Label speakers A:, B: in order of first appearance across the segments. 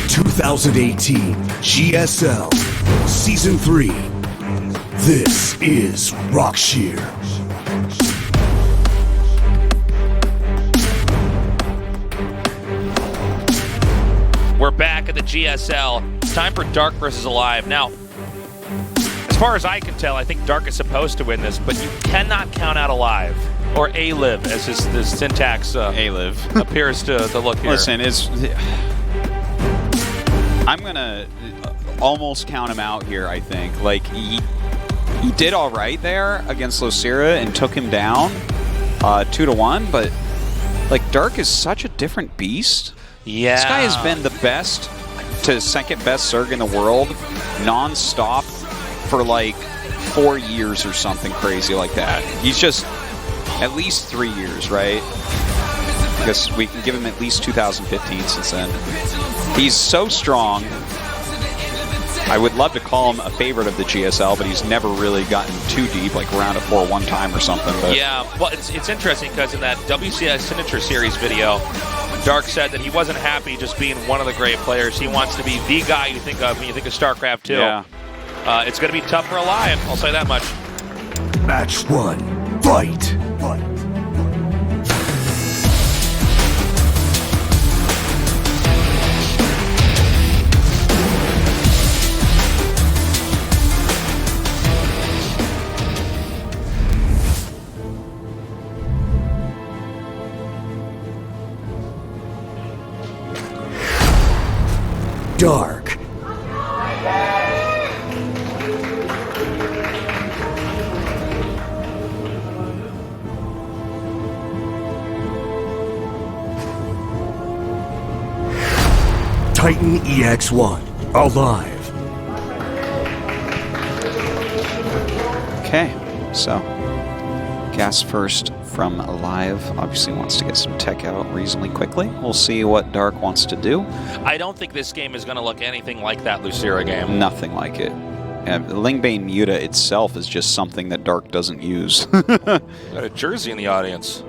A: 2018 GSL Season 3. This is Rockshear.
B: We're back at the GSL. Time for Dark versus aLive. Now, as far as I can tell, I think Dark is supposed to win this, but you cannot count out aLive. Or aLive, as his syntax
C: aLive
B: appears to look here.
C: Listen, I'm going to almost count him out here, I think. Like, he did all right there against Losira and took him down 2-1, but, like, Dark is such a different beast.
B: Yeah.
C: This guy has been the best to second best Zerg in the world non-stop for like 4 years or something crazy like that. He's just at least 3 years, right? Because we can give him at least 2015 since then. He's so strong. I would love to call him a favorite of the GSL, but he's never really gotten too deep, like around a 4-1 time or something. But
B: yeah, well, it's interesting because in that WCS Signature Series video, Dark said that he wasn't happy just being one of the great players. He wants to be the guy you think of when you think of StarCraft 2.
C: Yeah.
B: It's going to be tough for aLive, I'll say that much.
A: Match 1. Fight. Dark. Titan EX1, aLive.
C: Okay, so gas first from aLive. Obviously wants to get some tech out reasonably quickly. We'll see what Dark wants to do.
B: I don't think this game is going to look anything like that Losira game.
C: Nothing like it. Lingbane Muta itself is just something that Dark doesn't use.
B: Got a jersey in the audience.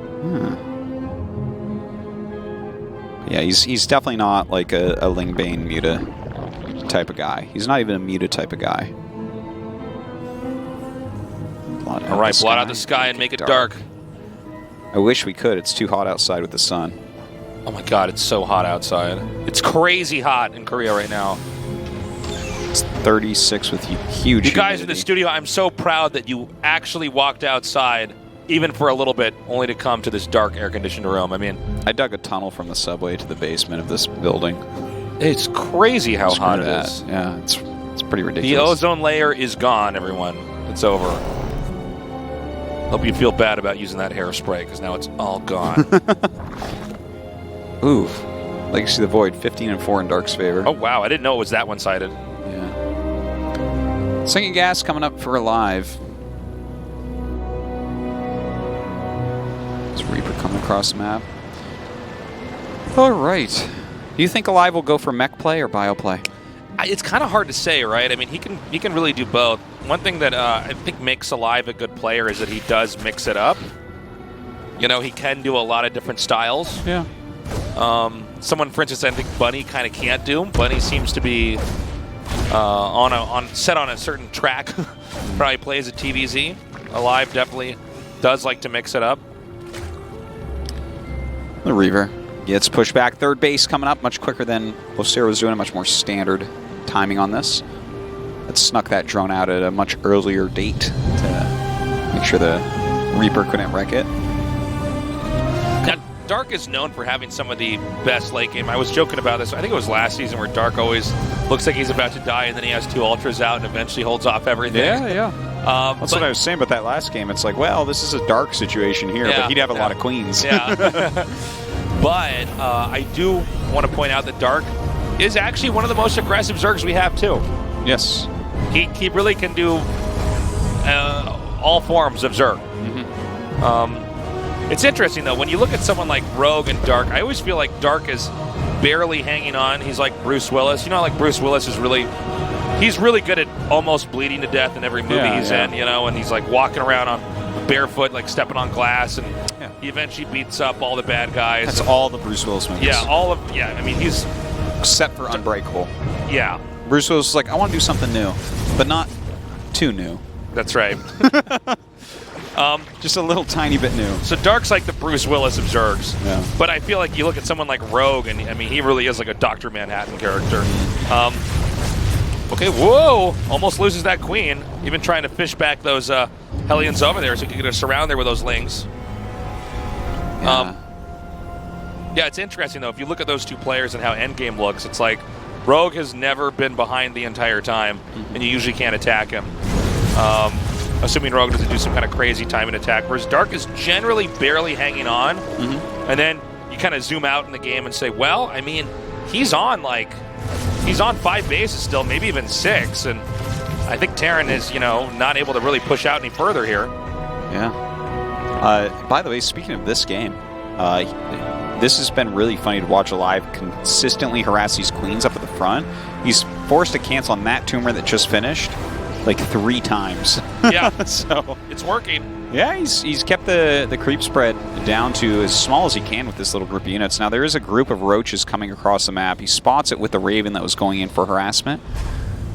C: Yeah, he's definitely not like a Lingbane Muta type of guy. He's not even a Muta type of guy.
B: All right, blot out the sky and make it dark.
C: I wish we could. It's too hot outside with the sun.
B: Oh my god, it's so hot outside. It's crazy hot in Korea right now.
C: It's 36 with huge
B: You guys
C: humidity.
B: in the studio, I'm so proud that you actually walked outside, even for a little bit, only to come to this dark air-conditioned room. I mean,
C: I dug a tunnel from the subway to the basement of this building.
B: It's crazy how hot it is.
C: Yeah, it's pretty ridiculous.
B: The ozone layer is gone, everyone. It's over. Hope you feel bad about using that hairspray, because now it's all gone.
C: Ooh. Legacy of the Void, 15-4 in Dark's favor.
B: Oh, wow. I didn't know it was that one-sided.
C: Yeah. Second gas coming up for aLive. There's Reaper coming across the map. All right. Do you think aLive will go for mech play or bio play?
B: It's kind of hard to say, right? I mean, he can really do both. One thing that I think makes aLive a good player is that he does mix it up. You know, he can do a lot of different styles.
C: Yeah.
B: Someone, for instance, I think Bunny kind of can't do. Bunny seems to be set on a certain track. Probably plays a TVZ. aLive definitely does like to mix it up.
C: The Reaver gets pushed back. Third base coming up much quicker than Losira was doing. A much more standard timing on this. It snuck that drone out at a much earlier date to make sure the Reaper couldn't wreck it.
B: Now, Dark is known for having some of the best late game. I was joking about this. I think it was last season where Dark always looks like he's about to die, and then he has 2 ultras out and eventually holds off everything.
C: Yeah. That's what I was saying about that last game. It's like, well, this is a Dark situation here, but he'd have a lot of queens.
B: Yeah. But I do want to point out that Dark is actually one of the most aggressive Zergs we have, too.
C: Yes.
B: He really can do all forms of Zerg. It's interesting, though, when you look at someone like Rogue and Dark, I always feel like Dark is barely hanging on. He's like Bruce Willis. You know, like Bruce Willis is he's really good at almost bleeding to death in every movie he's in, you know, and he's like walking around on barefoot, like stepping on glass, and he eventually beats up all the bad guys.
C: That's all the Bruce Willis movies.
B: Yeah, I mean, he's
C: except for Unbreakable.
B: Yeah.
C: Bruce was like, I want to do something new, but not too new.
B: That's right.
C: Just a little tiny bit new.
B: So Dark's like the Bruce Willis of Zergs.
C: Yeah.
B: But I feel like you look at someone like Rogue, and I mean, he really is like a Dr. Manhattan character. Okay, whoa! Almost loses that queen. Even trying to fish back those Hellions over there so he could get a surround there with those Lings.
C: Yeah.
B: Yeah, it's interesting, though. If you look at those two players and how endgame looks, it's like Rogue has never been behind the entire time, and you usually can't attack him. Assuming Rogue doesn't do some kind of crazy time and attack, whereas Dark is generally barely hanging on. And then you kind of zoom out in the game and say, well, I mean, he's on 5 bases still, maybe even 6, and I think Terran is, not able to really push out any further here.
C: Yeah. By the way, speaking of this game, this has been really funny to watch aLive consistently harass these queens up at the front. He's forced to cancel on that tumor that just finished like 3 times.
B: Yeah,
C: so
B: it's working.
C: Yeah, he's kept the creep spread down to as small as he can with this little group of units. Now there is a group of roaches coming across the map. He spots it with the Raven that was going in for harassment.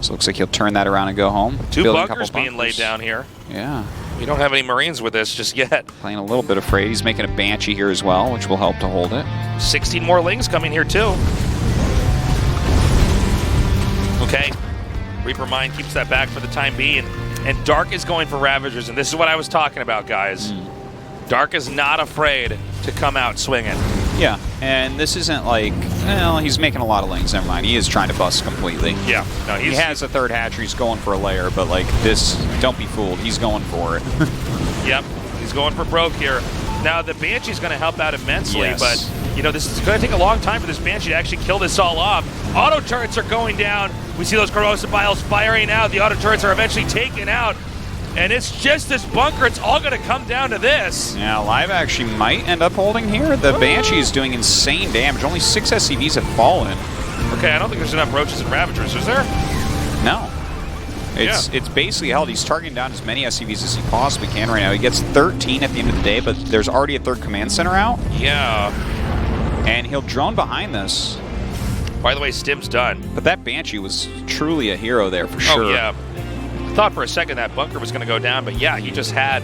C: So it looks like he'll turn that around and go home.
B: 2 bunkers being laid down here.
C: Yeah.
B: We don't have any Marines with us just yet.
C: Playing a little bit afraid. He's making a Banshee here as well, which will help to hold it.
B: 16 more Lings coming here too. Okay. Reaper Mine keeps that back for the time being. And Dark is going for Ravagers, and this is what I was talking about, guys. Dark is not afraid to come out swinging.
C: Yeah, and this isn't like, well, he's making a lot of Lings, never mind. He is trying to bust completely.
B: Yeah. No,
C: he has a 3rd hatchery, he's going for a layer, but like this, don't be fooled, he's going for it.
B: Yep, he's going for broke here. Now, the Banshee's going to help out immensely,
C: yes.
B: but, this is going to take a long time for this Banshee to actually kill this all off. Auto turrets are going down. We see those corrosive vials firing out. The auto turrets are eventually taken out. And it's just this bunker. It's all going to come down to this.
C: Yeah, aLive actually might end up holding here. The Banshee is doing insane damage. Only 6 SCVs have fallen.
B: Okay, I don't think there's enough Roaches and Ravagers, is there?
C: No. It's basically held. He's targeting down as many SCVs as he possibly can right now. He gets 13 at the end of the day, but there's already a 3rd command center out.
B: Yeah.
C: And he'll drone behind this.
B: By the way, Stim's done.
C: But that Banshee was truly a hero there for sure.
B: Oh, yeah. I thought for a second that bunker was going to go down, but yeah, he just had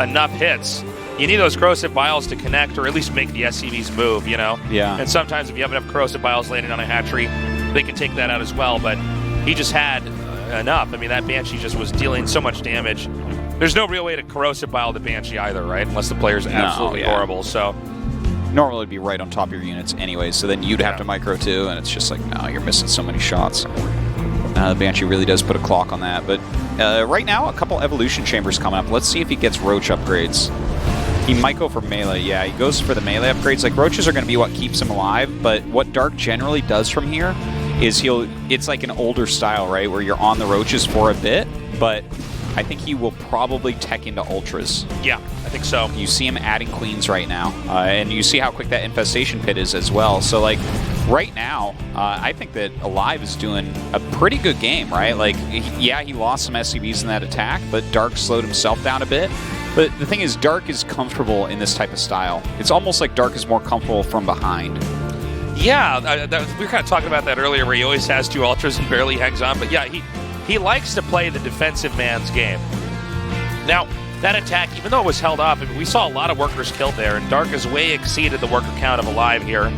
B: enough hits. You need those corrosive vials to connect or at least make the SCVs move,
C: Yeah.
B: And sometimes if you have enough corrosive vials landing on a hatchery, they can take that out as well, but he just had enough. I mean, that Banshee just was dealing so much damage. There's no real way to corrosive vial the Banshee either, right? Unless the player's absolutely horrible, so...
C: Normally it'd be right on top of your units anyway, so then you'd have to micro too, and it's just like, no, you're missing so many shots. The Banshee really does put a clock on that, but right now, a couple evolution chambers coming up. Let's see if he gets roach upgrades. He might go for melee. Yeah, he goes for the melee upgrades. Like, roaches are going to be what keeps him alive, but what Dark generally does from here is it's like an older style, right, where you're on the roaches for a bit, but I think he will probably tech into ultras.
B: Yeah, I think so.
C: You see him adding queens right now, and you see how quick that infestation pit is as well. So, like, right now, I think that aLive is doing a pretty good game, right? Like, he lost some SCVs in that attack, but Dark slowed himself down a bit. But the thing is, Dark is comfortable in this type of style. It's almost like Dark is more comfortable from behind.
B: Yeah, we were kind of talking about that earlier, where he always has 2 ultras and barely hangs on. But yeah, he likes to play the defensive man's game. Now, that attack, even though it was held up, I mean, we saw a lot of workers killed there, and Dark has way exceeded the worker count of aLive here.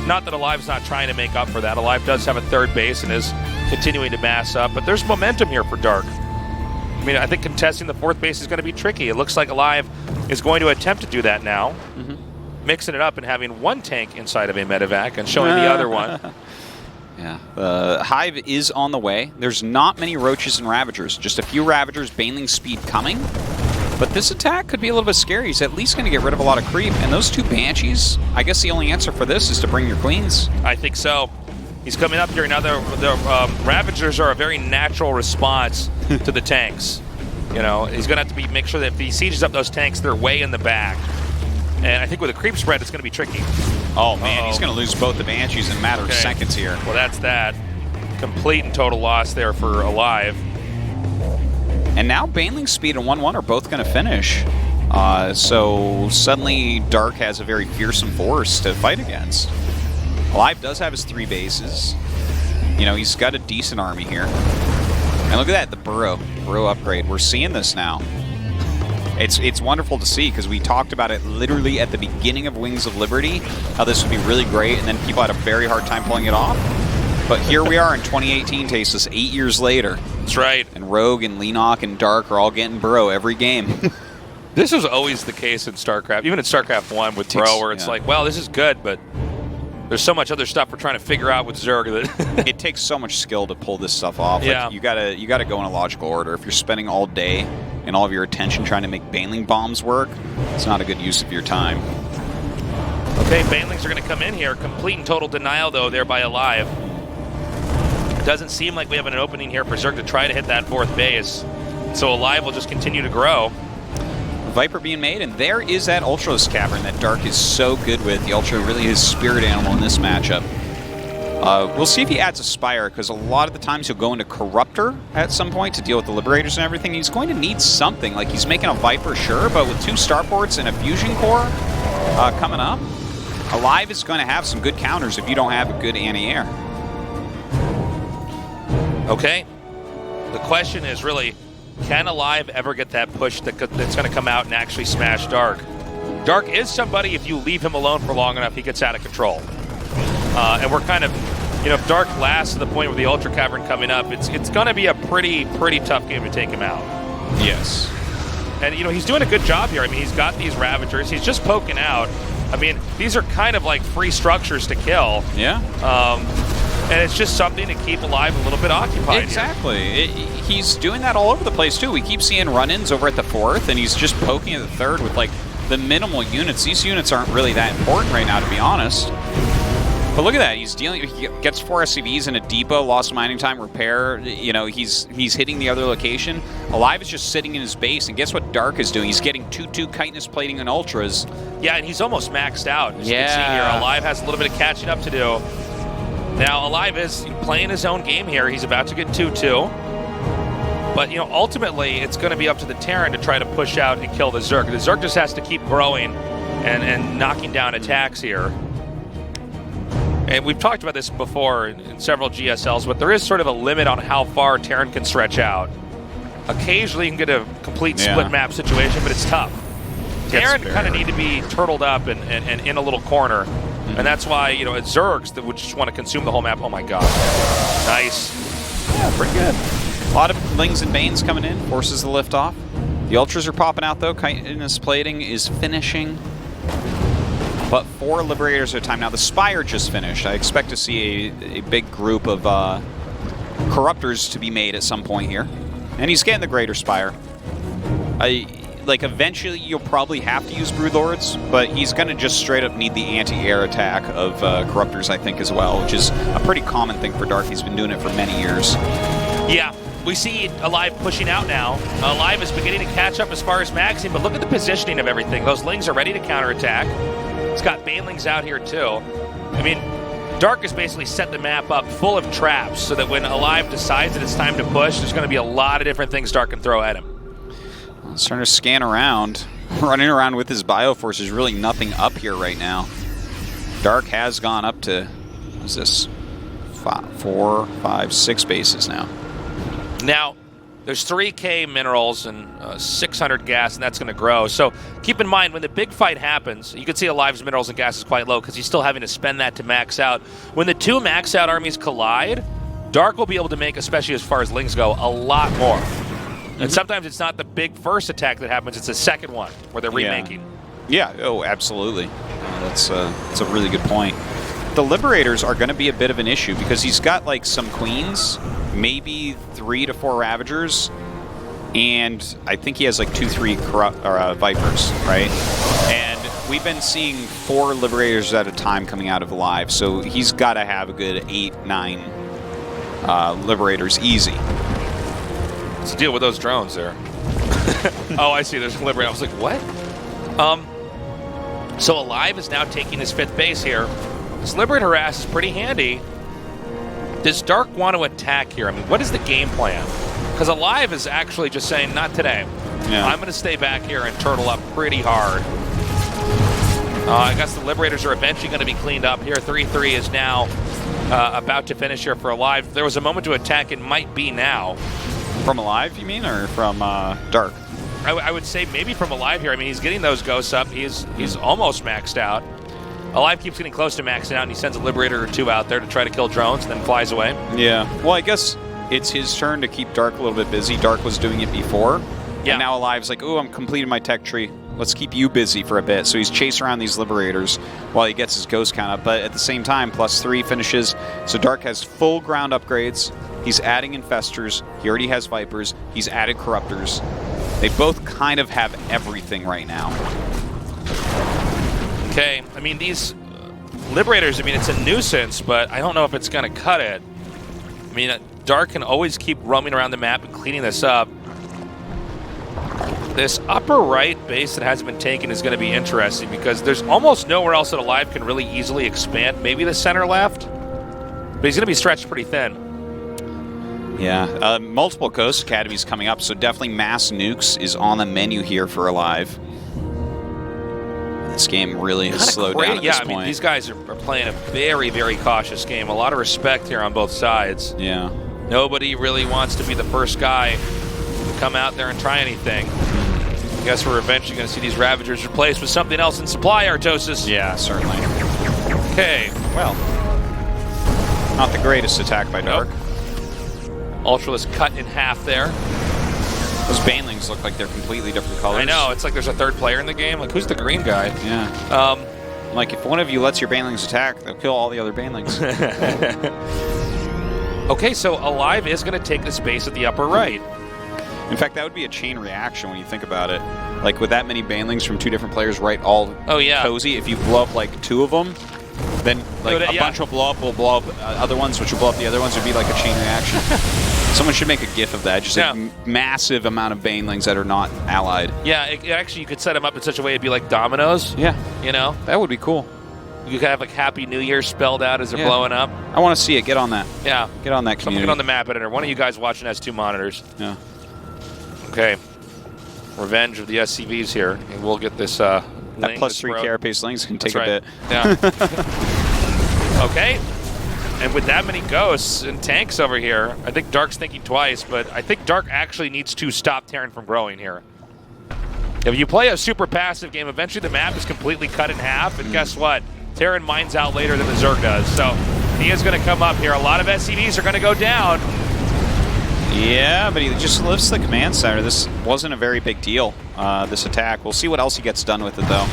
B: Not that aLive's not trying to make up for that. aLive does have a 3rd base and is continuing to mass up, but there's momentum here for Dark. I mean, I think contesting the 4th base is going to be tricky. It looks like aLive is going to attempt to do that now, mixing it up and having 1 tank inside of a medevac and showing the other one.
C: Yeah. Hive is on the way. There's not many roaches and Ravagers. Just a few Ravagers, Baneling speed coming. But this attack could be a little bit scary. He's at least going to get rid of a lot of creep. And those 2 Banshees, I guess the only answer for this is to bring your queens.
B: I think so. He's coming up here. Now, the Ravagers are a very natural response to the tanks. He's going to have to make sure that if he sieges up those tanks, they're way in the back. And I think with a creep spread, it's going to be tricky.
C: Oh, man, he's going to lose both the Banshees in a matter of seconds here.
B: Well, that's that. Complete and total loss there for aLive.
C: And now Baneling Speed and 1-1 are both going to finish. So suddenly Dark has a very fearsome force to fight against. aLive does have his 3 bases. You know, he's got a decent army here. And look at that, the burrow upgrade. We're seeing this now. It's wonderful to see because we talked about it literally at the beginning of Wings of Liberty, how this would be really great, and then people had a very hard time pulling it off. But here we are in 2018, Tasteless, 8 years later.
B: That's right.
C: And Rogue and Leenock and Dark are all getting burrow every game.
B: This was always the case in StarCraft, even in StarCraft 1 with Bro, where it's like, well, this is good, but there's so much other stuff we're trying to figure out with Zerg that
C: it takes so much skill to pull this stuff off.
B: Yeah.
C: Like, you gotta go in a logical order. If you're spending all day and all of your attention trying to make Baneling bombs work, it's not a good use of your time.
B: Okay, Banelings are going to come in here. Complete and total denial, though, there by aLive. It doesn't seem like we have an opening here for Zerg to try to hit that 4th base. So aLive will just continue to grow.
C: Viper being made, and there is that Ultra's Cavern that Dark is so good with. The Ultra really is spirit animal in this matchup. We'll see if he adds a Spire, because a lot of the times he'll go into Corruptor at some point to deal with the Liberators and everything. He's going to need something. Like, he's making a Viper, sure, but with 2 Starports and a Fusion Core coming up, aLive is going to have some good counters if you don't have a good anti-air.
B: Okay. The question is really, can aLive ever get that push that's going to come out and actually smash Dark? Dark is somebody, if you leave him alone for long enough, he gets out of control. And we're kind of, you know, if Dark lasts to the point where the Ultra Cavern coming up, it's going to be a pretty tough game to take him out.
C: Yes.
B: And, you know, he's doing a good job here. I mean, he's got these Ravagers. He's just poking out. I mean, these are kind of like free structures to kill.
C: Yeah.
B: And it's just something to keep aLive a little bit occupied.
C: Exactly. He's doing that all over the place, too. We keep seeing run-ins over at the 4th, and he's just poking at the 3rd with, like, the minimal units. These units aren't really that important right now, to be honest. But look at that. He's dealing. He gets 4 SCVs in a depot, lost mining time, repair. You know, he's hitting the other location. aLive is just sitting in his base, and guess what Dark is doing? He's getting 2/2 chitinous plating and ultras.
B: Yeah, and he's almost maxed out. As you can see here, aLive has a little bit of catching up to do. Now, aLive is playing his own game here. He's about to get 2/2. But, you know, ultimately, it's going to be up to the Terran to try to push out and kill the Zerg. The Zerg just has to keep growing and knocking down attacks here. And we've talked about this before in several GSLs, but there is sort of a limit on how far Terran can stretch out. Occasionally, you can get a complete split map situation, but it's tough. Terran kind of need to be turtled up and in a little corner. And that's why, you know, it's Zergs that would just want to consume the whole map. Oh my god. Nice.
C: Yeah, pretty good. A lot of Lings and Banes coming in, forces the lift off. The Ultras are popping out though. Chitinous plating is finishing. But 4 Liberators at a time. Now the Spire just finished. I expect to see a big group of Corruptors to be made at some point here. And he's getting the Greater Spire. Like, eventually you'll probably have to use Broodlords, but he's going to just straight up need the anti-air attack of Corruptors, I think, as well, which is a pretty common thing for Dark. He's been doing it for many years.
B: Yeah, we see aLive pushing out now. aLive is beginning to catch up as far as maxing, but look at the positioning of everything. Those Lings are ready to counterattack. It's got Banelings out here, too. I mean, Dark has basically set the map up full of traps so that when aLive decides that it's time to push, there's going to be a lot of different things Dark can throw at him.
C: Starting to scan around. Running around with his Bioforce. There's really nothing up here right now. Dark has gone up to, what is this, 4, 5, 6 bases now.
B: Now, there's 3K minerals and 600 gas, and that's going to grow. So keep in mind, when the big fight happens, you can see aLive's minerals and gas is quite low because he's still having to spend that to max out. When the 2 max out armies collide, Dark will be able to make, especially as far as Lings go, a lot more. And sometimes it's not the big first attack that happens, it's the second one where they're remaking.
C: Yeah, oh, absolutely. That's a really good point. The Liberators are going to be a bit of an issue because he's got like some Queens, maybe 3 to 4 Ravagers, and I think he has like 2, 3 Vipers, right? And we've been seeing 4 Liberators at a time coming out of aLive, so he's got to have a good 8, 9 Liberators easy.
B: What's the deal with those drones there? Oh, I see. There's a Liberator. I was like, what? So aLive is now taking his 5th base here. This Liberator harass is pretty handy. Does Dark want to attack here? I mean, what is the game plan? Because aLive is actually just saying, not today. Yeah. I'm going to stay back here and turtle up pretty hard. I guess the Liberators are eventually going to be cleaned up here. 3-3 is now about to finish here for aLive. There was a moment to attack. It might be now.
C: From aLive, you mean, or from Dark?
B: I would say maybe from aLive here. I mean, he's getting those ghosts up. He's almost maxed out. aLive keeps getting close to maxing out, and he sends a Liberator or two out there to try to kill drones, and then flies away.
C: Yeah. Well, I guess it's his turn to keep Dark a little bit busy. Dark was doing it before.
B: Yeah.
C: And now aLive's like, oh, I'm completing my tech tree. Let's keep you busy for a bit. So he's chasing around these Liberators while he gets his ghost count up. But at the same time, +3 finishes. So Dark has full ground upgrades. He's adding Infestors. He already has Vipers. He's added Corruptors. They both kind of have everything right now.
B: Okay, I mean, these Liberators, I mean, it's a nuisance, but I don't know if it's going to cut it. I mean, Dark can always keep roaming around the map and cleaning this up. This upper right base that hasn't been taken is going to be interesting because there's almost nowhere else that aLive can really easily expand. Maybe the center left, but he's going to be stretched pretty thin.
C: Yeah, multiple Ghost Academies coming up, so definitely mass nukes is on the menu here for aLive. This game really has slowed down at this point.
B: I mean, these guys are playing a very, very cautious game. A lot of respect here on both sides.
C: Yeah.
B: Nobody really wants to be the first guy to come out there and try anything. I guess we're eventually going to see these Ravagers replaced with something else in supply, Artosis.
C: Yeah, certainly.
B: Okay.
C: Well, not the greatest attack by Dark.
B: Nope. Ultralisk cut in half there.
C: Those Banelings look like they're completely different colors.
B: I know. It's like there's a third player in the game. Like, who's the green guy?
C: Yeah. Like, if one of you lets your Banelings attack, they'll kill all the other Banelings.
B: Okay, so aLive is going to take the space at the upper right.
C: In fact, that would be a chain reaction when you think about it. Like, with that many Banelings from two different players right all cozy, if you blow up, like, two of them, then like a bunch will blow up other ones, which will blow up the other ones. Would be like a chain reaction. Someone should make a GIF of that. Just a massive amount of Banelings that are not allied.
B: Yeah, actually, you could set them up in such a way it'd be like dominoes.
C: Yeah.
B: You know?
C: That would be cool.
B: You could have like Happy New Year spelled out as they're blowing up.
C: I want to see it. Get on that.
B: Yeah.
C: Get on that community.
B: Someone get on the map editor. One of you guys watching has 2 monitors.
C: Yeah.
B: Okay. Revenge of the SCVs here. And we'll get this
C: that +3 carapace Lings can take a bit.
B: Yeah. Okay. And with that many ghosts and tanks over here, I think Dark's thinking twice, but I think Dark actually needs to stop Terran from growing here. If you play a super passive game, eventually the map is completely cut in half, and guess what? Terran mines out later than the Zerg does. So he is going to come up here. A lot of SCVs are going to go down.
C: Yeah, but he just lifts the command center. This wasn't a very big deal, this attack. We'll see what else he gets done with it, though.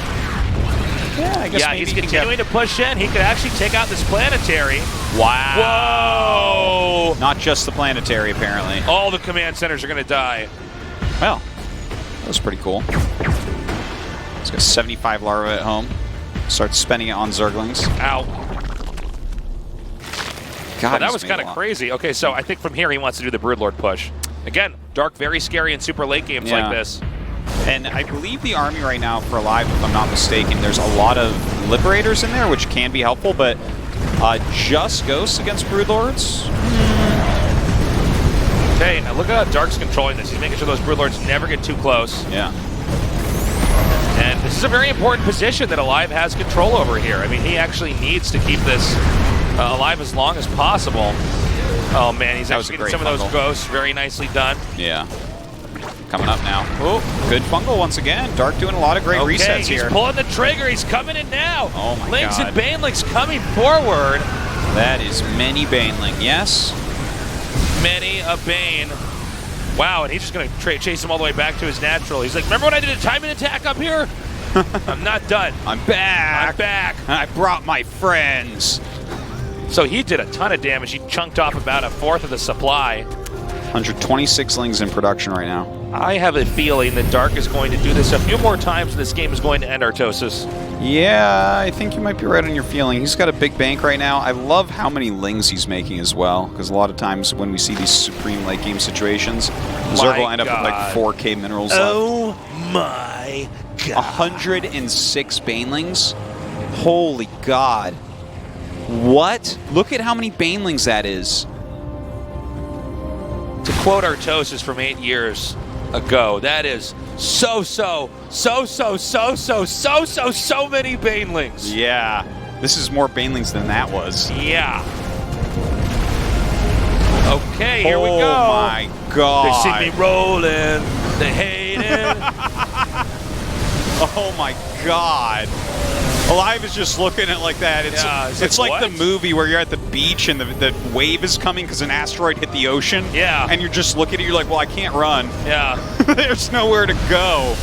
C: Yeah, I guess maybe
B: he's continuing to push in. He could actually take out this planetary.
C: Wow. Whoa! Not just the planetary, apparently.
B: All the command centers are going to die.
C: Well, that was pretty cool. He's got 75 larvae at home. Starts spending it on Zerglings.
B: Ow.
C: God,
B: well, that was kind of crazy. Okay, so I think from here he wants to do the Broodlord push. Again, Dark, very scary in super late games like this.
C: And I believe the army right now for aLive, if I'm not mistaken, there's a lot of Liberators in there, which can be helpful, but just Ghosts against Broodlords?
B: Okay, now look at how Dark's controlling this. He's making sure those Broodlords never get too close.
C: Yeah.
B: And this is a very important position that aLive has control over here. I mean, he actually needs to keep this alive as long as possible. Oh, man, he's actually getting some of those ghosts very nicely done.
C: Yeah. Coming up now. Oh, good fungal once again. Dark doing a lot of great resets here.
B: He's pulling the trigger. He's coming in now.
C: Oh, my
B: Lings
C: God.
B: and Banelings coming forward.
C: That is many Baneling, yes.
B: Many a Bane. Wow, and he's just going to chase him all the way back to his natural. He's like, remember when I did a timing attack up here? I'm not done.
C: I'm back.
B: I'm back.
C: I brought my friends.
B: So he did a ton of damage. He chunked off about 1/4 of the supply.
C: 126 Lings in production right now.
B: I have a feeling that Dark is going to do this a few more times and this game is going to end Artosis.
C: Yeah, I think you might be right on your feeling. He's got a big bank right now. I love how many Lings he's making as well, because a lot of times when we see these supreme late game situations, Zerg will end up with like 4K minerals
A: Oh my God.
C: 106 Banelings? Holy God. What? Look at how many Banelings that is.
B: To quote Artosis from 8 years, a go. That is so many banelings.
C: Yeah. This is more banelings than that was.
B: Yeah. Okay, here we go.
C: Oh my god.
B: They see me rolling. They hate it.
C: Oh my god. aLive is just looking at it like that. It's like the movie where you're at the beach and the wave is coming because an asteroid hit the ocean.
B: Yeah.
C: And you're just looking at it, you're like, well, I can't run.
B: Yeah.
C: There's nowhere to go.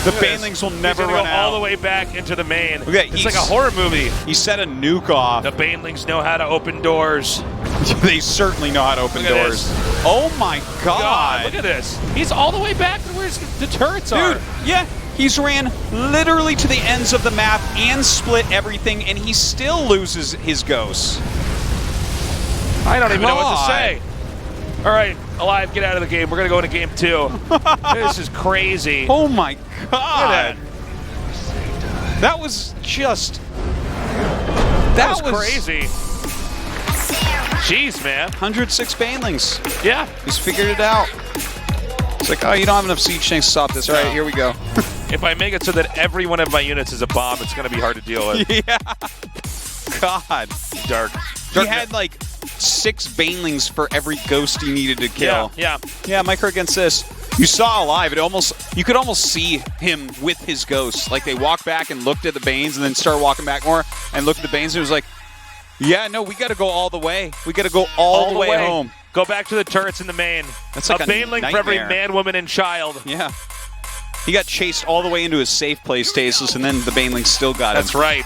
C: The banelings will never run
B: go
C: out.
B: all the way back into the main.
C: Okay,
B: it's like a horror movie.
C: He set a nuke off.
B: The banelings know how to open doors.
C: They certainly know how to open doors. Oh my god.
B: Look at this. He's all the way back to where the turrets are.
C: Dude, yeah. He's ran literally to the ends of the map and split everything, and he still loses his ghosts.
B: I don't even know what to say. All right, aLive, get out of the game. We're going to go into game 2. This is crazy.
C: Oh my god.
B: Look at that.
C: That was just...
B: That was crazy. Jeez, man.
C: 106 banelings.
B: Yeah.
C: He's figured it out. It's like, oh, you don't have enough siege tanks to stop this. All right, here we go.
B: If I make it so that every one of my units is a bomb, it's going to be hard to deal with.
C: Yeah. God.
B: Dark.
C: He had like 6 banelings for every ghost he needed to kill.
B: Yeah.
C: Yeah, micro against this. You saw aLive. You could almost see him with his ghosts. Like they walked back and looked at the banes and then started walking back more and looked at the banes and it was like, yeah, no, we got to go all the way. We got to go all the way home.
B: Go back to the turrets in the main.
C: That's like a
B: baneling for every man, woman, and child.
C: Yeah. He got chased all the way into his safe place, Tasteless, and then the banelings still got him.
B: That's right.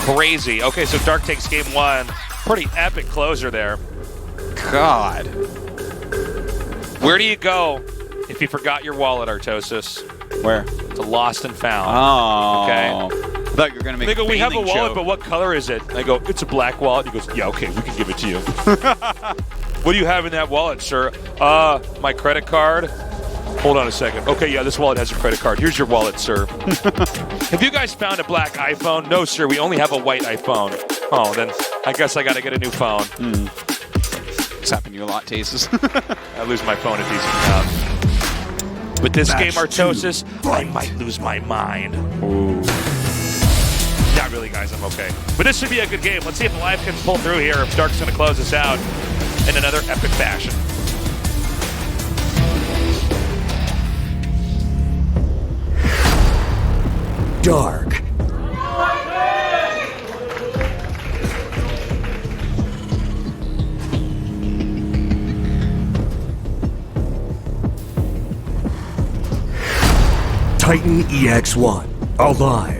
B: Crazy. Okay, so Dark takes game 1. Pretty epic closer there.
C: God.
B: Where do you go if you forgot your wallet, Artosis?
C: Where?
B: To Lost and Found.
C: Oh.
B: Okay.
C: I thought you were going to make
B: They go, we have a wallet,
C: joke.
B: but what color is it? I go, it's a black wallet. He goes, yeah, okay, we can give it to you. What do you have in that wallet, sir? My credit card. Hold on a second. Okay, yeah, this wallet has a credit card. Here's your wallet, sir. Have you guys found a black iPhone? No, sir, we only have a white iPhone. Oh, then I guess I got to get a new phone.
C: It's happened to you a lot, Tasteless.
B: I lose my phone a decent amount. With this game, Artosis, I might lose my mind.
C: Ooh.
B: Not really, guys. I'm okay. But this should be a good game. Let's see if aLive can pull through here, if Dark's going to close us out in another epic fashion.
A: Dark. Titan EX1, aLive.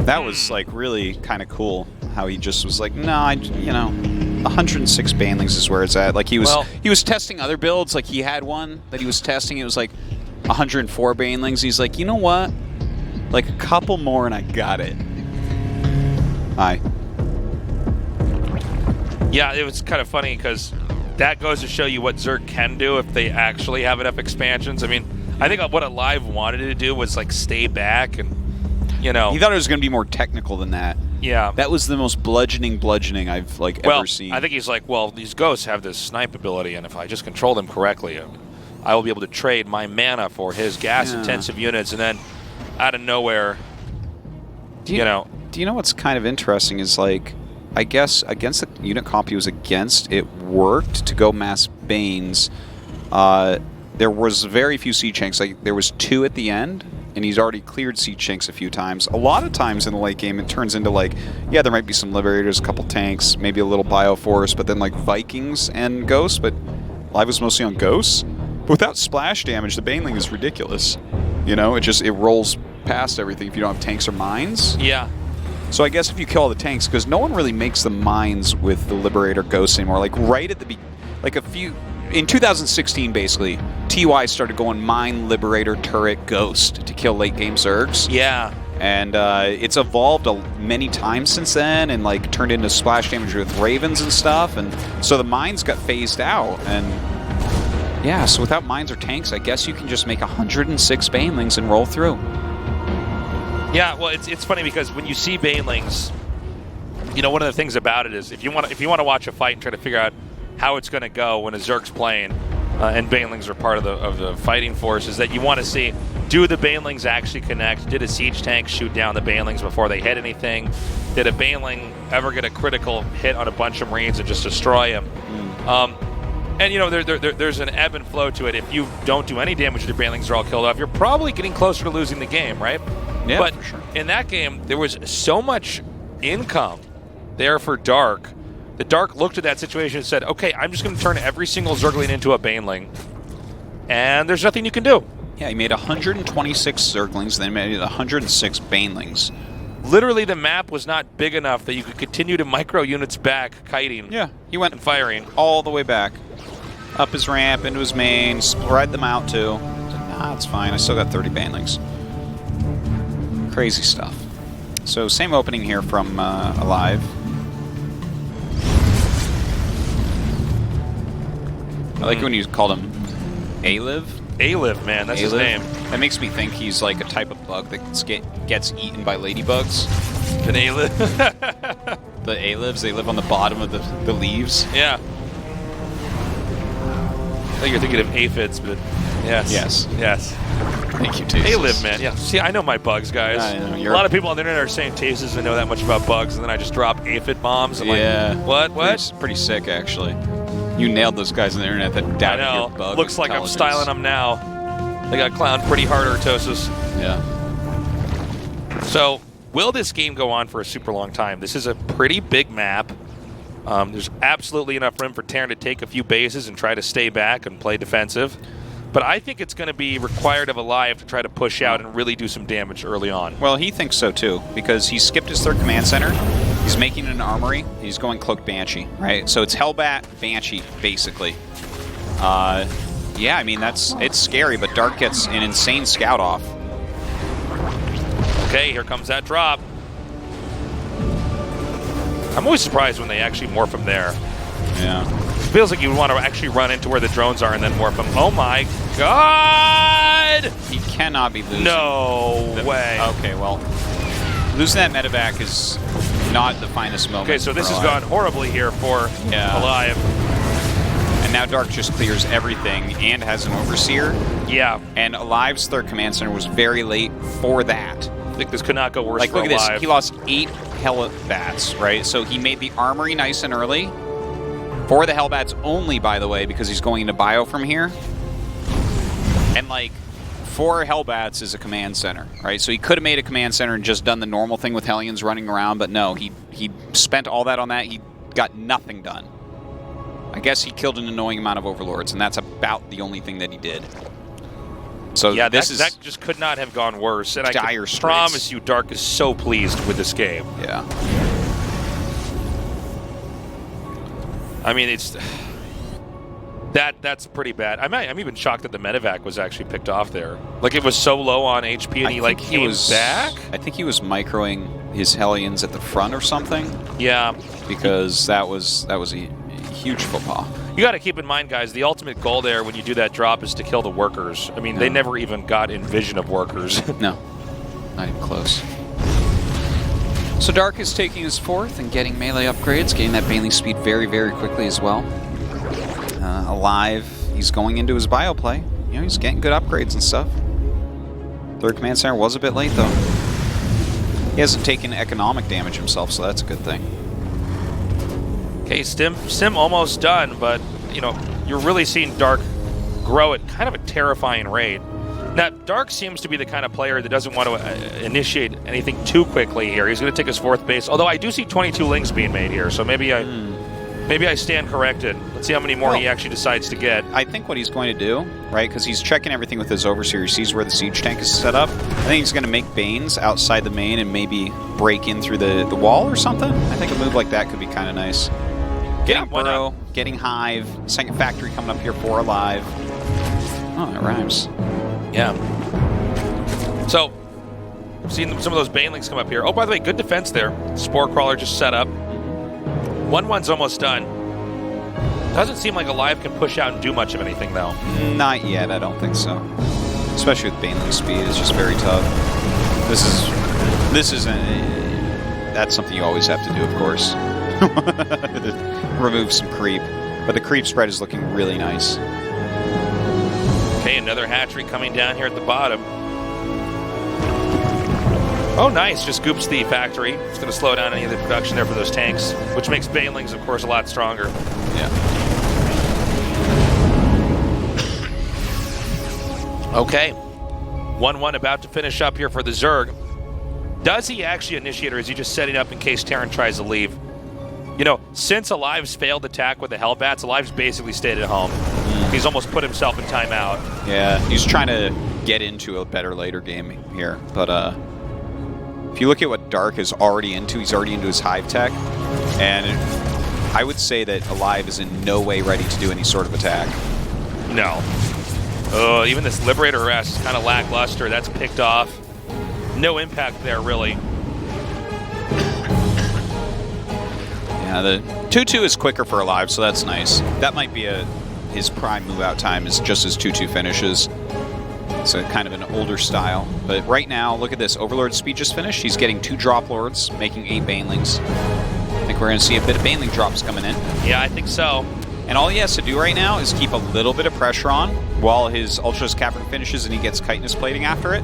C: That was like really kind of cool how he just was like, no, 106 banelings is where it's at. Like he was testing other builds. Like he had one that he was testing. It was like 104 banelings. He's like, you know what? Like a couple more and I got it. Hi.
B: Yeah, it was kind of funny because that goes to show you what Zerg can do if they actually have enough expansions. I mean, I think what aLive wanted to do was like stay back and,
C: he thought it was going to be more technical than that.
B: Yeah.
C: That was the most bludgeoning I've ever seen.
B: I think he's like, well, these ghosts have this snipe ability, and if I just control them correctly, I will be able to trade my mana for his gas-intensive units, and then out of nowhere,
C: Do you know what's kind of interesting is like, I guess against the unit comp he was against, it worked to go mass Banes. There was very few siege tanks. Like there was 2 at the end, and he's already cleared siege tanks a few times. A lot of times in the late game, it turns into like, yeah, there might be some Liberators, a couple tanks, maybe a little Bioforce, but then like Vikings and Ghosts. But aLive was mostly on Ghosts. But without splash damage, the Baneling is ridiculous. It rolls past everything if you don't have tanks or mines.
B: Yeah.
C: So I guess if you kill all the tanks, because no one really makes the mines with the Liberator Ghosts anymore. Like right at the in 2016, basically, TY started going mine, Liberator, turret, Ghost to kill late game Zergs.
B: Yeah.
C: And it's evolved many times since then, and like turned into splash damage with Ravens and stuff. And so the mines got phased out, and yeah. So without mines or tanks, I guess you can just make 106 Banelings and roll through.
B: Yeah, well, it's funny because when you see Banelings, you know, one of the things about it is if you want to watch a fight and try to figure out how it's going to go when a Zerg's playing, and Banelings are part of the fighting force, is that you want to see, do the Banelings actually connect? Did a siege tank shoot down the Banelings before they hit anything? Did a Baneling ever get a critical hit on a bunch of Marines and just destroy him? And, you know, there's an ebb and flow to it. If you don't do any damage, your Banelings are all killed off, you're probably getting closer to losing the game, right?
C: Yeah,
B: but
C: for sure.
B: In that game, there was so much income there for Dark. The Dark looked at that situation and said, okay, I'm just going to turn every single Zergling into a Baneling, and there's nothing you can do.
C: Yeah, he made 126 Zerglings, then made 106 Banelings.
B: Literally, the map was not big enough that you could continue to micro units back, kiting.
C: Yeah, he went
B: and firing
C: all the way back. Up his ramp, into his main, spread them out too. Said, nah, it's fine, I still got 30 Banelings. Crazy stuff. So, same opening here from aLive. I like when you called him aLive.
B: aLive, man, that's his name.
C: That makes me think he's like a type of bug that gets eaten by ladybugs.
B: An aLive.
C: The aLives, they live on the bottom of the leaves.
B: Yeah. I think you're thinking of aphids, but yes.
C: Yes.
B: Yes.
C: Thank you, Tases.
B: aLive, man. Yeah. See, I know my bugs, guys.
C: I know,
B: A lot of people on the internet are saying Tases and know that much about bugs, and then I just drop aphid bombs. I'm
C: yeah.
B: like, what?
C: Pretty sick, actually. You nailed those guys on the internet that doubted your bug.
B: Looks like I'm styling them now. They got clowned pretty hard, Artosis.
C: Yeah.
B: So, will this game go on for a super long time? This is a pretty big map. There's absolutely enough room for Terran to take a few bases and try to stay back and play defensive. But I think it's going to be required of aLive to try to push out and really do some damage early on.
C: Well, he thinks so too, because he skipped his third command center. He's making an armory. He's going Cloaked Banshee, right? So it's Hellbat, Banshee, basically. Yeah, I mean, it's scary, but Dark gets an insane scout off.
B: Okay, here comes that drop. I'm always surprised when they actually morph him there.
C: Yeah.
B: It feels like you would want to actually run into where the drones are and then morph them. Oh my god!
C: He cannot be losing.
B: No way.
C: Okay, well, losing that medevac is not the finest moment.
B: Okay, so this has gone horribly here for aLive.
C: And now Dark just clears everything and has an Overseer.
B: Yeah.
C: And aLive's third command center was very late for that.
B: I think this could not go worse
C: like,
B: for
C: look at
B: aLive.
C: this. He lost 8 Hellbats, right? So he made the armory nice and early. For the Hellbats only, by the way, because he's going into bio from here. And, like, 4 Hellbats is a command center, right? So he could have made a command center and just done the normal thing with Hellions running around, but no, he spent all that on that. He got nothing done. I guess he killed an annoying amount of Overlords, and that's about the only thing that he did. So
B: yeah,
C: that
B: just could not have gone worse. And I
C: dire
B: can promise you Dark is so pleased with this game.
C: Yeah.
B: I mean, it's that's pretty bad. I'm even shocked that the medevac was actually picked off there. Like, it was so low on HP, and he came back.
C: I think he was microing his Hellions at the front or something.
B: Yeah,
C: because that was a huge faux pas.
B: You got to keep in mind, guys, the ultimate goal there when you do that drop is to kill the workers. I mean, they never even got in vision of workers.
C: No, not even close. So Dark is taking his 4th and getting melee upgrades, getting that Baneling speed very, very quickly as well. aLive, he's going into his bio play. You know, he's getting good upgrades and stuff. Third command center was a bit late, though. He hasn't taken economic damage himself, so that's a good thing.
B: Okay, Sim almost done, but, you know, you're really seeing Dark grow at kind of a terrifying rate. Now, Dark seems to be the kind of player that doesn't want to initiate anything too quickly here. He's going to take his 4th base, although I do see 22 lings being made here, so maybe I stand corrected. Let's see how many more he actually decides to get.
C: I think what he's going to do, right, because he's checking everything with his Overseer, he sees where the siege tank is set up. I think he's going to make Banes outside the main and maybe break in through the wall or something. I think a move like that could be kind of nice. Getting Burrow, getting Hive, second factory coming up here for aLive. Oh, that rhymes.
B: Yeah. So, seeing some of those Banelings come up here. Oh, by the way, good defense there. Spore Crawler just set up. 1-1's almost done. Doesn't seem like aLive can push out and do much of anything, though.
C: Not yet, I don't think so. Especially with Baneling speed, it's just very tough. This is This isn't... That's something you always have to do, of course. Remove some creep. But the creep spread is looking really nice.
B: Okay, another hatchery coming down here at the bottom. Oh, nice. Just goops the factory. It's going to slow down any of the production there for those tanks, which makes banelings, of course, a lot stronger.
C: Yeah.
B: Okay. 1-1 about to finish up here for the Zerg. Does he actually initiate, or is he just setting up in case Terran tries to leave? You know, since aLive's failed attack with the Hellbats, aLive's basically stayed at home. He's almost put himself in timeout.
C: Yeah, he's trying to get into a better later game here. But if you look at what Dark is already into, he's already into his Hive tech. And I would say that aLive is in no way ready to do any sort of attack.
B: No. Even this Liberator arrest is kind of lackluster. That's picked off. No impact there, really.
C: Yeah, the 2-2 is quicker for aLive, so that's nice. That might be his prime move-out time is just as 2-2 finishes. It's a kind of an older style. But right now, look at this. Overlord's speed just finished. He's getting 2 Drop Lords, making 8 Banelings. I think we're going to see a bit of Baneling drops coming in.
B: Yeah, I think so.
C: And all he has to do right now is keep a little bit of pressure on while his Ultras Cavern finishes and he gets Chitinous Plating after it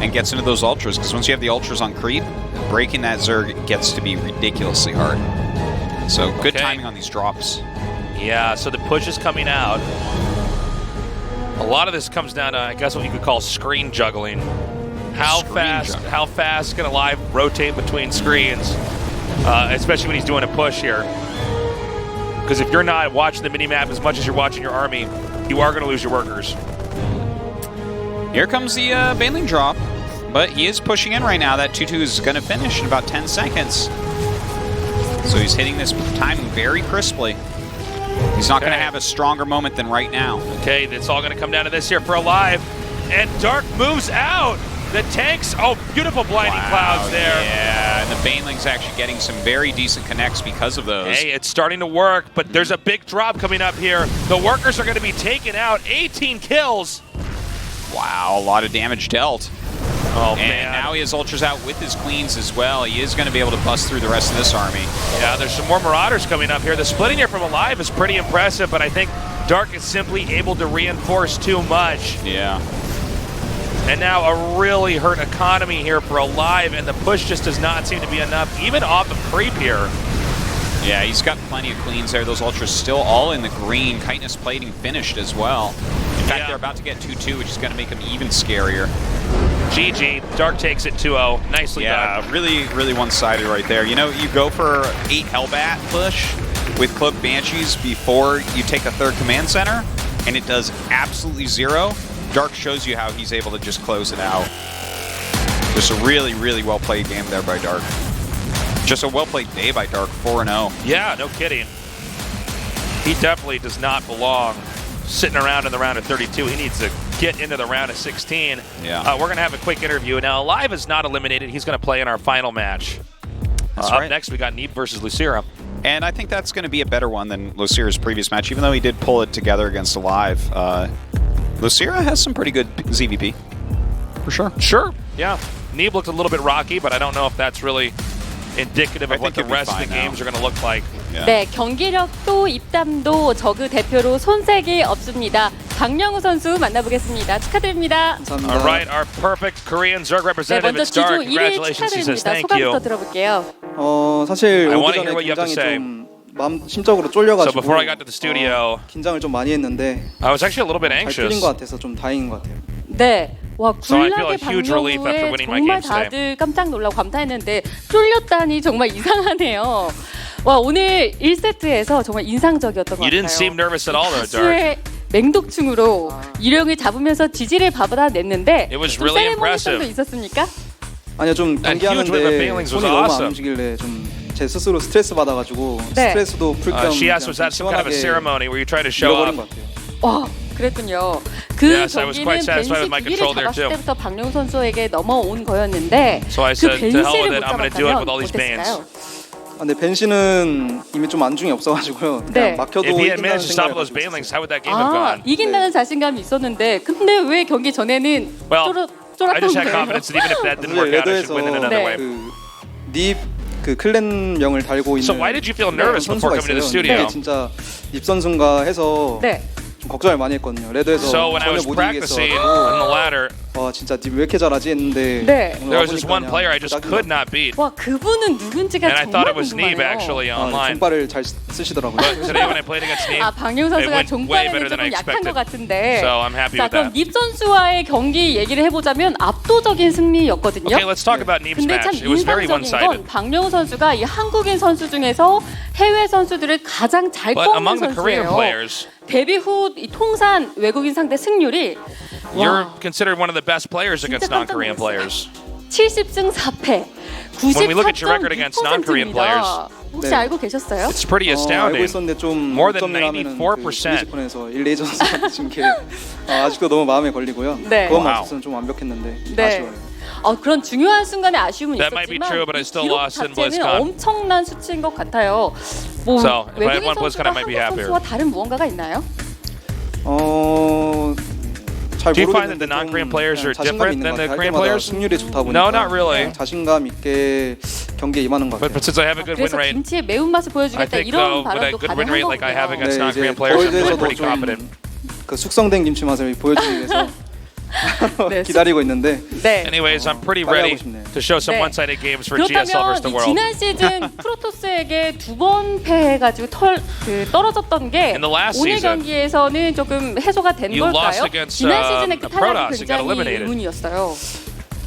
C: and gets into those Ultras. Because once you have the Ultras on creep, breaking that Zerg gets to be ridiculously hard. So good timing on these drops.
B: Yeah, so the push is coming out. A lot of this comes down to, I guess, what you could call screen juggling. How fast can aLive rotate between screens, especially when he's doing a push here? Because if you're not watching the minimap as much as you're watching your army, you are going to lose your workers.
C: Here comes the Baneling drop, but he is pushing in right now. That 2-2 is going to finish in about 10 seconds. So he's hitting this timing very crisply. He's not going to have a stronger moment than right now.
B: Okay, it's all going to come down to this here for aLive. And Dark moves out. The tanks, beautiful blinding clouds there.
C: Yeah, and the Baneling's actually getting some very decent connects because of those.
B: Hey, it's starting to work, but there's a big drop coming up here. The workers are going to be taken out. 18 kills.
C: Wow, a lot of damage dealt.
B: Oh,
C: and
B: man.
C: now he has Ultras out with his Queens as well. He is going to be able to bust through the rest of this army.
B: Yeah, there's some more Marauders coming up here. The splitting here from aLive is pretty impressive, but I think Dark is simply able to reinforce too much.
C: Yeah.
B: And now a really hurt economy here for aLive, and the push just does not seem to be enough, even off of creep here.
C: Yeah, he's got plenty of Queens there. Those Ultras still all in the green. Chitinous Plating finished as well. In fact, they're about to get 2-2, which is going to make them even scarier.
B: GG. Dark takes it 2-0. Nicely done.
C: Yeah, really one-sided right there. You know, you go for 8 Hellbat push with Cloaked Banshees before you take a 3rd command center, and it does absolutely 0. Dark shows you how he's able to just close it out. Just a really well-played game there by Dark. Just a well-played day by Dark, 4-0.
B: Yeah, no kidding. He definitely does not belong sitting around in the round of 32. He needs to get into the round of 16.
C: Yeah.
B: We're going to have a quick interview. Now, aLive is not eliminated. He's going to play in our final match.
C: That's
B: Up
C: right.
B: next, we got Neeb versus Losira.
C: And I think that's going to be a better one than Losira's previous match, even though he did pull it together against aLive. Losira has some pretty good ZVP, for sure.
B: Sure, yeah. Neeb looked a little bit rocky, but I don't know if that's really indicative of what the rest of the games are going to look like.
C: Yeah.
D: 네, 경기력도 입담도 저그 대표로 손색이 없습니다. 박영우 선수 만나보겠습니다. 축하드립니다.
B: All right, our perfect Korean Zerg
D: 네,
B: representative,
D: 먼저
B: it's Dark.
D: 주조 1위
B: Congratulations, he says.
D: 축하드립니다.
B: Thank
D: 소감부터
B: you.
D: 들어볼게요.
E: 사실
B: I
E: 오기
B: wanna
E: 전에
B: hear what you have to
E: 굉장히
B: say.
E: 좀 마음 심적으로
B: So
E: 쫄려가지고
B: before I got to the studio,
E: 긴장을 좀 많이 했는데
B: I was actually a little bit
E: 잘
B: anxious.
E: 풀린 것 같아서 좀 다행인 것 같아요.
D: 네. 와,
B: So I feel a
D: 굴락의
B: huge relief after
D: 박영우에
B: winning my
D: 정말
B: games today.
D: 다들 깜짝 놀라고 감탄했는데 쫄렸다니 정말 이상하네요. 와, 오늘 1세트에서 정말 인상적이었던 것
B: You
D: 같아요.
B: didn't seem nervous at all, though, Dark.
D: 수의 맹독충으로 일령을 잡으면서 지지를 받아냈는데
B: It was
D: 좀
B: really
D: 세레모니성도
B: impressive.
D: 있었습니까?
E: 아니요, 좀
B: That huge wave of
E: 경기하는데
B: Banelings was
E: 손이 너무 안
B: awesome.
E: 움직일래 좀 제 스스로 스트레스 받아가지고
D: 네.
E: 스트레스도 풀 겸
B: She asked, was that some kind of a
E: 시원하게
B: ceremony where you try to show
E: 잃어버린
B: off?
E: 것 같아요.
D: 와, 그랬군요. 그
B: Yes, I was quite
D: 경기는
B: satisfied with my
D: 벤시
B: control
D: 2위를
B: there,
D: 잡았을
B: too.
D: 때부터 박영우 선수에게 넘어온 거였는데
B: So I
D: 그
B: said, to hell with
D: 벤시를
B: it,
D: 못
B: I'm going to do it with
D: 잡았다면
B: all these bans.
D: 어땠을까요?
E: 근데 벤시는 이미 좀 안중이 없어가지고요.
D: 네.
E: 그냥 막혀도
B: If he had
E: 이긴다는
B: managed to stop those
E: 생각을
B: Banelings, how would that game have
D: 아,
B: gone?
D: 이긴다는 자신감이 있었는데 근데 왜 경기 전에는
B: Well, I just
D: 쫄았던
B: had
D: 거예요.
B: confidence that even if that didn't work out, I should win in another
D: 네.
B: way.
E: 그 클랜명을 달고 있는
B: So why did you feel nervous before
E: 선수가
B: coming to the
E: 있어요.
B: studio?
E: 근데 진짜 닙 선수인가 해서
D: 네.
E: 좀 걱정을 많이 했거든요. 레드에서
B: So when I
E: 전혀
B: was
E: 못
B: practicing
E: 이기겠어가지고
B: on the ladder,
E: 와 진짜 닙 왜 이렇게 잘하지 했는데
D: 네.
B: there
E: 오늘
B: was this
E: 와보니까
B: one
E: 그냥
B: player I just
E: 딱이더라고요.
B: could not beat.
D: 와, 그분은 누군지가
B: And I thought
D: 정말
B: it was Neeb
D: 궁금해요.
B: actually online.
E: 종발을 잘 쓰시더라고요.
B: But today when I played against Neeb,
D: 아, 박용
B: it
D: 선수가
B: went way better
D: 종발에는
B: than I
D: 조금 약한
B: expected.
D: 것 같은데.
B: So I'm happy
D: 자,
B: with
D: 그럼
B: that.
D: 닙 선수와의 경기 얘기를 해보자면 압도적인 승리였거든요.
B: Okay, let's talk about Neeb's
D: 근데 참
B: match. It was very
D: 인상적인 건
B: one-sided.
D: 박용 선수가 이 한국인 선수 중에서 해외 선수들을 가장 잘
B: But
D: 꺾는
B: among the Korean
D: 선수예요.
B: players,
D: 데뷔 후 이 통산 외국인 상대 승률이
B: you're
D: 와,
B: considered one of the best players against
D: 진짜 깜짝
B: non-Korean
D: 놀랐어요.
B: players.
D: 70승 4패,
B: When we look at your record against non-Korean
D: 94.6%입니다. 혹시
E: 네.
D: 알고 계셨어요?
B: It's pretty
E: 알고
B: astounding.
E: 있었는데 좀
B: More than
E: 점이라면은
B: 94%.
E: 그 일레이 선수한테 지금 게 아직도 너무 마음에 걸리고요.
D: 네.
E: 그것만
B: Wow.
E: 없었으면 좀 완벽했는데
D: 네.
E: 아쉬워요.
D: 그런 중요한 순간에 아쉬움은
B: That might be
D: 있었지만
B: true, but I
D: 이
B: still
D: 기록
B: lost in
D: 자체는
B: BlizzCon.
D: 엄청난 수치인 것 같아요. 뭐
B: So, if I had
D: 외국인
B: won BlizzCon,
D: 선수가
B: I might be
D: 한국
B: happier.
D: 선수와 다른 무언가가 있나요?
E: 잘
B: Do you find that
E: 모르겠는데
B: the non-Korean
E: 좀
B: players are
E: 그냥 자신감
B: different
E: 있는
B: than
E: 것
B: the
E: 같아요. 할
B: Korean
E: 때마다
B: players?
E: 승률이 좋다 보니까
B: No, not really.
E: 그냥 자신감 있게 경기에 임하는 것
B: But
E: 같아요.
B: since I have a good win
D: 그래서
B: rate,
D: 김치의 매운맛을
B: I
D: 보여주겠다
B: think
D: 이런
B: with a
D: 발언도
B: good win
D: 가능한
B: rate like I have
D: 거고요.
B: against
E: 네,
B: non-Korean
E: 이제
B: players, I'm feeling
E: 월드에서도
B: pretty
E: 좀
B: confident.
E: 그 숙성된 김치 맛을 보여주기 위해서
D: 네,
E: 기다리고 있는데
D: 네.
B: Anyways, I'm pretty
E: 빨리
B: ready
E: 하고 싶네요.
B: to show some
D: 네.
B: one-sided games for GSL
D: 그렇다면
B: versus the
D: 이
B: world.
D: 지난 시즌 프로토스에게 2번 패해가지고 떨어졌던 게
B: In the last
D: 오늘
B: season,
D: 경기에서는 조금 해소가 된
B: you lost
D: 걸까요?
B: against,
D: 지난 시즌의 그 탈락이
B: Protoss and got
D: 굉장히
B: eliminated.
D: 의문이었어요.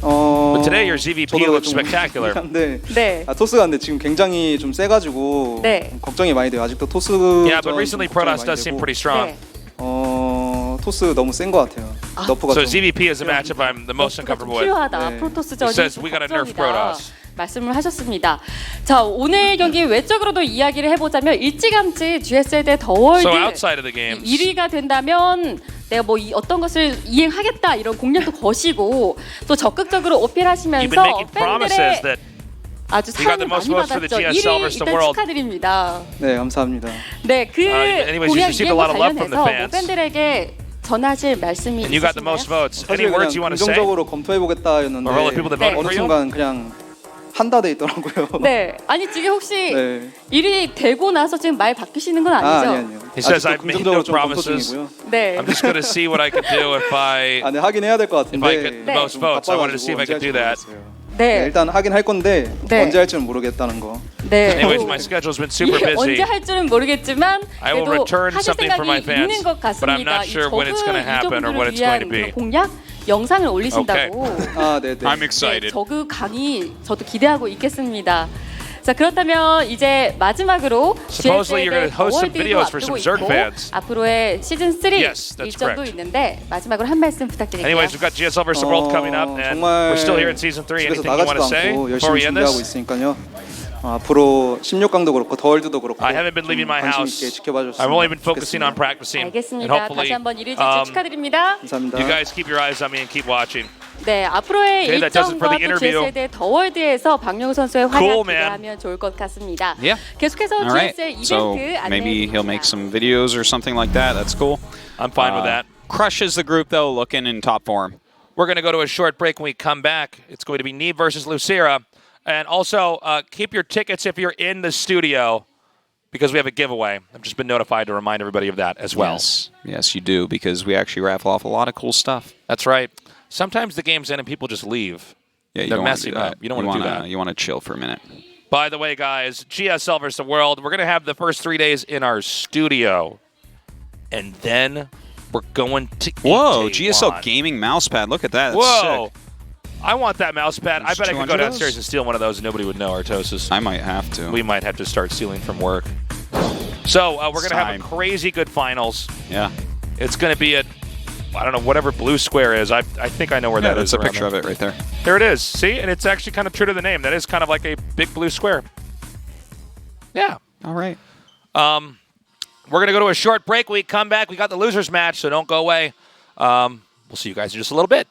B: But today your ZVP
E: 저도
B: looks
E: 좀
B: spectacular.
E: 한데
D: 네.
E: 토스가 근데 지금 굉장히 좀 세가지고
D: 네.
E: 걱정이 많이 돼요. 아직도 토스
B: Yeah, but recently Protoss does seem pretty strong.
D: 네.
E: 토스 너무 센 것 같아요. 너프가
B: So
E: 좀
B: ZVP is a matchup I'm the most uncomfortable with.
D: 필요하다.
E: 네.
D: 프로토스전이
B: says we gotta nerf
D: 걱정이다.
B: Protoss.
D: 말씀을 하셨습니다. 자, 오늘 경기 외적으로도 이야기를 해보자면 일찌감치 GSL 대 더월드
B: So outside of the games,
D: 1위가 된다면 내가 뭐 어떤 것을 이행하겠다 이런 공약도 거시고 또 적극적으로
B: you've been
D: 어필하시면서
B: making promises
D: 팬들의
B: that
D: 아주
B: You got
D: 사랑을
B: the
D: 많이
B: most votes for the
D: 받았죠.
B: GSL
D: 1위
B: versus the
D: 일단
B: world.
D: 축하드립니다.
E: 네 감사합니다.
D: 네, 그
B: anyways, you
D: 공약
B: received a
D: 이행과
B: lot of love from the
D: 관련해서 뭐
B: fans.
D: 팬들에게 전하실 말씀이
B: and you got the most
D: 있으신가요?
B: votes. Any
E: 사실
B: words
E: 그냥
B: you want to say?
E: 긍정적으로 검토해보겠다였는데
B: Or all the people that voted
E: 어느
B: for you?
E: 순간 그냥 한다돼 있더라고요.
D: 네, 아니 지금 혹시
E: 네.
D: 1위 되고 나서 지금 말 바뀌시는 건 아니죠?
E: 아니요.
B: He says
E: 아직도
B: I've made
E: 긍정적으로
B: no
E: 좀 검토
B: promises.
E: 중이고요.
D: 네.
B: I'm just going to see what I can do if I
E: 네, 하긴 해야 될 것
B: if I
E: 같은데
B: get the
D: 네.
B: most votes. I wanted to see if I could do that.
D: 네.
E: 일단 하긴 할 건데
D: 네.
E: 언제 할지는 모르겠다는 거.
D: 네.
B: Anyways, my schedule's been super
D: 이게 언제
B: busy.
D: 할 줄은 모르겠지만
B: I will
D: 그래도
B: return
D: 하실
B: something for my
D: 생각이
B: fans,
D: 있는 것
B: but I'm
D: 같습니다.
B: not sure when it's going to happen or what it's going to be.
D: 공약 영상을 올리신다고.
E: 아 네네.
C: I'm
D: 네,
C: excited.
D: 저그 강의 저도 기대하고 있겠습니다. 자, 그렇다면 이제 마지막으로
B: Supposedly you're
D: GSL
B: gonna host some
D: 더월드도
B: videos for some
D: 앞두고
B: Zerg
D: 있고
B: fans.
D: 앞으로의 시즌 3
B: Yes, that's
D: 일정도
B: correct.
D: 있는데 마지막으로 한 말씀 부탁드릴게요.
B: Anyways, we've got GSL versus the world coming up, and
E: 정말
B: we're still here in season 3.
E: 집에서
B: Anything you want
E: 나가지도
B: to say
E: 않고
B: before
E: 열심히
B: we end
E: 준비하고
B: this?
E: 있으니까요. 앞으로 16강도 그렇고 더월드도 그렇고
B: I haven't been leaving my
E: 관심
B: house.
E: 있게 지켜봐 줬으면
B: I've only been focusing on
E: 좋겠습니다.
B: practicing, and
D: 알겠습니다.
B: hopefully
D: 다시 한번 1위 진출 축하드립니다.
E: 감사합니다.
B: you guys keep your eyes on me and keep watching.
D: 네, 앞으로의
B: Okay, that does it for
D: 일정과
B: the
D: 또
B: interview.
D: GSL 대 더월드에서 박용 선수의 활약
B: Cool, man.
D: 기대하면 좋을 것 같습니다.
C: Yeah.
D: 계속해서
C: All right.
D: GSL
C: So
D: 이벤트
C: maybe he'll make
D: 안내해드립니다.
C: some videos or something like that. That's cool.
B: I'm fine with that.
C: Crushes the group though, looking in top form.
B: We're going to go to a short break. When we come back, it's going to be Neeb versus Losira. And also, keep your tickets if you're in the studio because we have a giveaway. I've just been notified to remind everybody of that as well.
C: Yes, you do, because we actually raffle off a lot of cool stuff.
B: That's right. Sometimes the games end and people just leave.
C: Yeah, you
B: They're
C: don't wanna
B: messing
C: do that.
B: up. You don't want to do that.
C: You want to chill for a minute.
B: By the way, guys, GSL versus the world. We're going to have the first 3 days in our studio. And then we're going to
C: Whoa,
B: eat
C: GSL
B: Taiwan.
C: gaming mousepad. Look at that. That's
B: Whoa.
C: sick.
B: I want that mouse pad. I
C: There's
B: bet I could
C: 200
B: go
C: of
B: downstairs
C: those?
B: and steal one of those and nobody would know, Artosis.
C: I might have to.
B: We might have to start stealing from work. So we're going to have a
C: Time.
B: crazy good finals.
C: Yeah.
B: It's going to be at, I don't know, whatever blue square is. I think I know where
C: Yeah,
B: that is.
C: that's a
B: around
C: picture
B: there.
C: of it right there.
B: There it is. See? And it's actually kind of true to the name. That is kind of like a big blue square. Yeah.
C: All right.
B: We're going to go to a short break. We come back. We got the losers match, so don't go away. We'll see you guys in just a little bit.